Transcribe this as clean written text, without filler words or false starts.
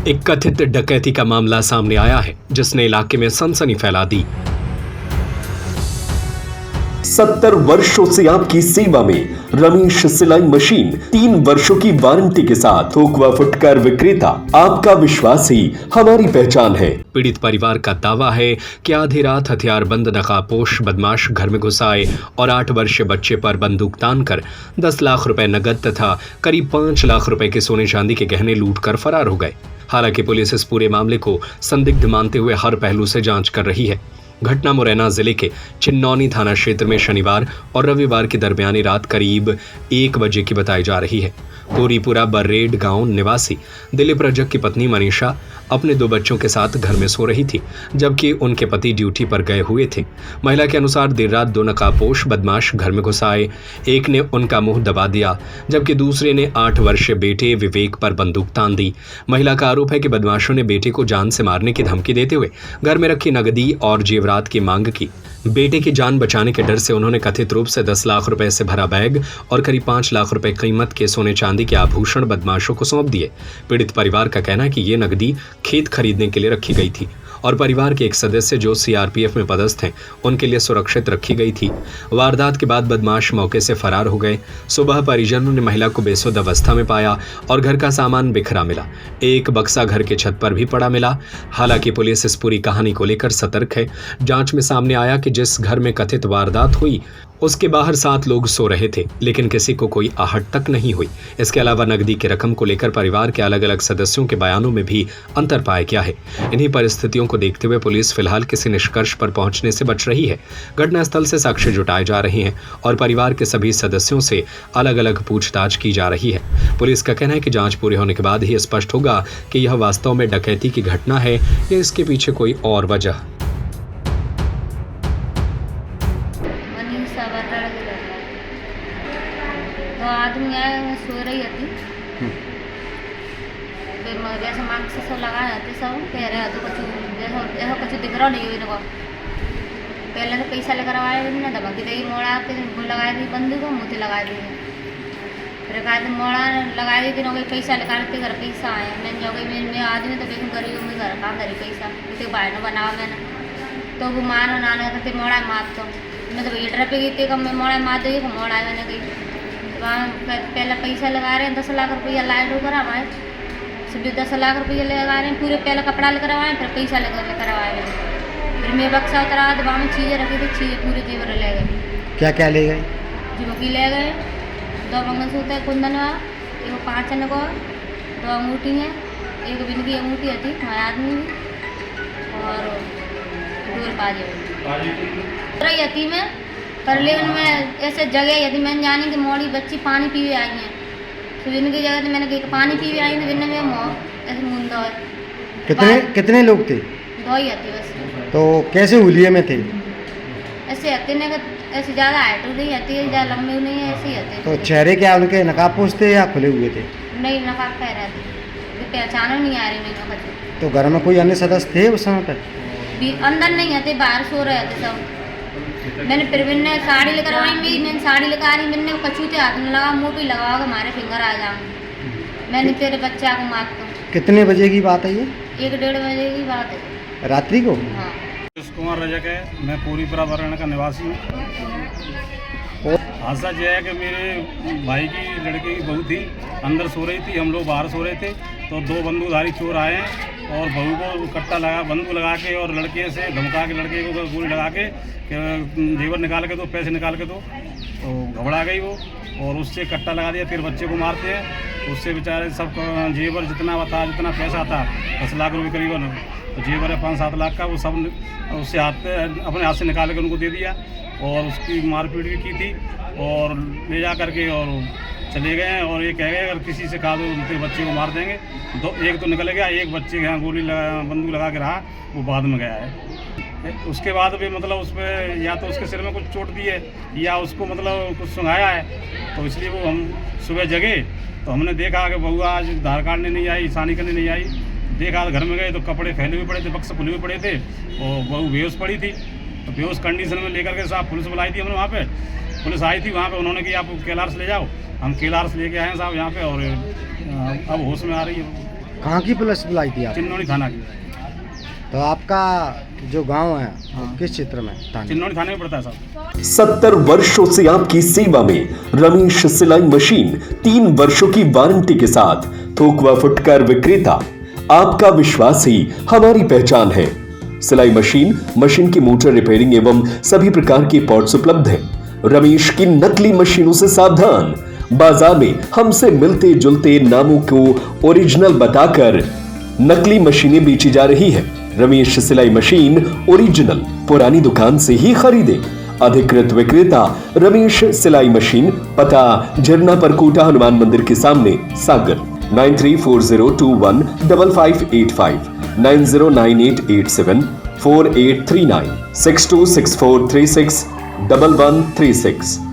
एक कथित डकैती का मामला सामने आया है जिसने इलाके में सनसनी फैला दी। 70 वर्षों से आपकी सेवा में रमेश सिलाई मशीन 3 वर्षों की वारंटी के साथ थोक व फुटकर विक्रेता। आपका विश्वास ही हमारी पहचान है। पीड़ित परिवार का दावा है कि आधी रात हथियारबंद नकाबपोश बदमाश घर में घुस आए और 8 वर्षीय बच्चे पर बंदूक तान कर 10 लाख रुपए नगद तथा करीब 5 लाख रुपए के सोने चांदी के गहने लूट कर फरार हो गए। हालांकि पुलिस इस पूरे मामले को संदिग्ध मानते हुए हर पहलू से जांच कर रही है। घटना मुरैना जिले के चिन्नौनी थाना क्षेत्र में शनिवार और रविवार की दरमियानी रात करीब 1 बजे की बताई जा रही है। कोरीपुरा बर्रेड गांव निवासी दिलीप रजक की पत्नी मनीषा अपने 2 बच्चों के साथ घर में सो रही थी, जबकि उनके पति ड्यूटी पर गए हुए थे। महिला के अनुसार देर रात 2 नकाबपोश बदमाश घर में घुस आए। एक ने उनका मुंह दबा दिया, जबकि दूसरे ने 8 वर्षीय बेटे विवेक पर बंदूक तान दी। महिला का आरोप है कि बदमाशों ने बेटे को जान से मारने की धमकी देते हुए घर में रखी नकदी और जेवरात की मांग की। बेटे की जान बचाने के डर से उन्होंने कथित रूप से 10 लाख रुपए से भरा बैग और करीब 5 लाख रुपए कीमत के सोने चांदी के आभूषण बदमाशों को सौंप दिए। पीड़ित परिवार का कहना है कि ये नकदी खेत खरीदने के लिए रखी गई थी और परिवार के एक सदस्य जो सीआरपीएफ में पदस्थ हैं उनके लिए सुरक्षित रखी गई थी। वारदात के बाद बदमाश मौके से फरार हो गए। सुबह परिजनों ने महिला को बेसुध अवस्था में पाया और घर का सामान बिखरा मिला। एक बक्सा घर के छत पर भी पड़ा मिला। हालांकि पुलिस इस पूरी कहानी को लेकर सतर्क है। जांच में सामने आया कि जिस घर में कथित वारदात हुई उसके बाहर 7 लोग सो रहे थे, लेकिन किसी को कोई आहट तक नहीं हुई। इसके अलावा नकदी की रकम को लेकर परिवार के अलग अलग सदस्यों के बयानों में भी अंतर पाया गया है। इन्हीं परिस्थितियों को देखते हुए पुलिस फिलहाल किसी निष्कर्ष पर पहुंचने से बच रही है। घटनास्थल से साक्ष्य जुटाए जा रहे हैं और परिवार के सभी सदस्यों से अलग अलग पूछताछ की जा रही है। पुलिस का कहना है कि जांच पूरी होने के बाद ही स्पष्ट होगा कि यह वास्तव में डकैती की घटना है या इसके पीछे कोई और वजह। तो आदमी आए, मैं सो रही थी, फिर मैं जैसे मार्क्स से सब लगाए थे, सब कह रहे तो कुछ जैसा कुछ दिख रहा नहीं हुई। देखो पहले तो पैसा लेकर आए ना, दबा के दी मोड़ा के लगाई दी बंदूक को मुँह लगा दी। फिर कहा तो मोड़ा लगा दी थी, पैसा निकालते घर पैसा आए। मैंने जो गई मैं आदमी तो बेचूँ करी मैं घर कहाँ करी पैसा तो बाहर न बनावा मैंने तो वो मानो नाना करते मोड़ा मार तो मैं तो हीटर पे गई थी, कब मैं मोड़ा मार दी मोड़ा मैंने गई वहाँ पहले पैसा लगा रहे हैं 10 लाख रुपया लाइट होकर हमारे सभी 10 लाख रुपये लगा रहे हैं पूरे। पहले कपड़ा लेकर आए, फिर पैसा लेकर आए। फिर मैं बक्सा उतरा तो वहाँ में चीज़ें रखी थी, चीज़ें पूरे जेवर ले गए। क्या क्या ले गए? झुमकी ले गए, 2 मंगलसूत्र कुंदन हुआ, 1 5 आने को 2 अंगूठी है, 1 बिन की अंगूठी थी हमारे आदमी की और 2 बाजे रही थी मैं। पर लेकिन मैं ऐसे जगह यदि मैंने जानी कि मोड़ी बच्ची पानी पीवे आई हैं तो इनकी जगह तो मैंने कहा पानी पीवे आई तो इनमें ऐसे मुंदा कितने लोग थे? 2 ही आती बस। तो कैसे हुलिये में थे? ऐसे आते ना, ऐसे ज़्यादा हाइट नहीं आती है, ज़्यादा लंबी नहीं है, ऐसे ही आते। तो चेहरे क्या उनके नकाबपोश थे या खुले हुए थे? नहीं, नकाब कह रहे थे, पहचान नहीं आ रही मेरे बच्चे। तो घर में कोई अन्य सदस्य थे उस समय पर? अंदर नहीं आते, बाहर सो रहे थे सब। मैंने फिर मैंने साड़ी लेकर आई, मैंने साड़ी लेकर आ रही, मैंने कछूते हाथ में लगा, मुँह पे लगा हमारे फिंगर आ जाऊँ मैंने तेरे बच्चा को मार दो। कितने बजे की बात है ये? 1-1:30 बजे की बात है, रात्रि को। हाँ। कुमार रजक है, मैं कोरीपुरा बर्रेड का निवासी हूँ। हादसा यह है कि मेरे भाई की लड़के की बहू थी, अंदर सो रही थी, हम लोग बाहर सो रहे थे। तो 2 बंदूकधारी चोर आए हैं और बहू को कट्टा लगा बंदूक लगा के और लड़के से धमका के लड़के को गोली लगा के जेवर निकाल के दो, पैसे निकाल के दो। तो घबरा गई वो और उससे कट्टा लगा दिया। फिर बच्चे को मारते हैं, उससे बेचारे सब जेवर जितना पैसा था 10 लाख रुपये करीबन, तो जेवर है 5-7 लाख का, वो सब उससे अपने हाथ से निकाल के उनको दे दिया और उसकी मारपीट भी की थी और ले जा करके और चले गए हैं। और ये कह गए अगर किसी से कहा तो उनके बच्चे को मार देंगे। एक तो निकल गया, एक बच्चे के यहाँ बंदूक लगा के रहा, वो बाद में गया है। उसके बाद भी मतलब उस पर या तो उसके सिर में कुछ चोट दी है या उसको मतलब कुछ सुंघाया है, तो इसलिए वो हम सुबह जगे तो हमने देखा कि बहू आज आधार कार्ड नहीं आई, ईशानी करने नहीं आई। देखा घर में गए तो कपड़े फैले हुए पड़े थे, बक्से खुले हुए पड़े थे और बहू बेहोश पड़ी थी। तो बेहोश कंडीशन में लेकर के साहब पुलिस बुलाई थी हमने। वहाँ पे पुलिस आई थी, वहाँ पे उन्होंने कि आप केलार से ले जाओ। हम केलार से लेके आए हैं साहब यहाँ पे और अब होश में आ रही है। कहाँ की पुलिस बुलाई थी आप? चिन्नौनी थाना की। तो आपका जो गांव है किस क्षेत्र में थाने? चिन्नौनी थाने में पड़ता है साहब। 70 वर्षों से आपकी सेवा में रमेश सिलाई मशीन 3 वर्षों की वारंटी के साथ थोक व फुटकर विक्रेता। आपका विश्वास ही हमारी पहचान है। सिलाई मशीन की मोटर रिपेयरिंग एवं सभी प्रकार के पार्ट्स उपलब्ध हैं। रमेश की नकली मशीनों से सावधान। बाजार में हमसे मिलते जुलते नामों को ओरिजिनल बताकर नकली मशीनें बेची जा रही है। रमेश सिलाई मशीन ओरिजिनल पुरानी दुकान से ही खरीदे। अधिकृत विक्रेता रमेश सिलाई मशीन, पता झरना परकोटा हनुमान मंदिर के सामने सागर। 9340215585 9098874839 6264361136।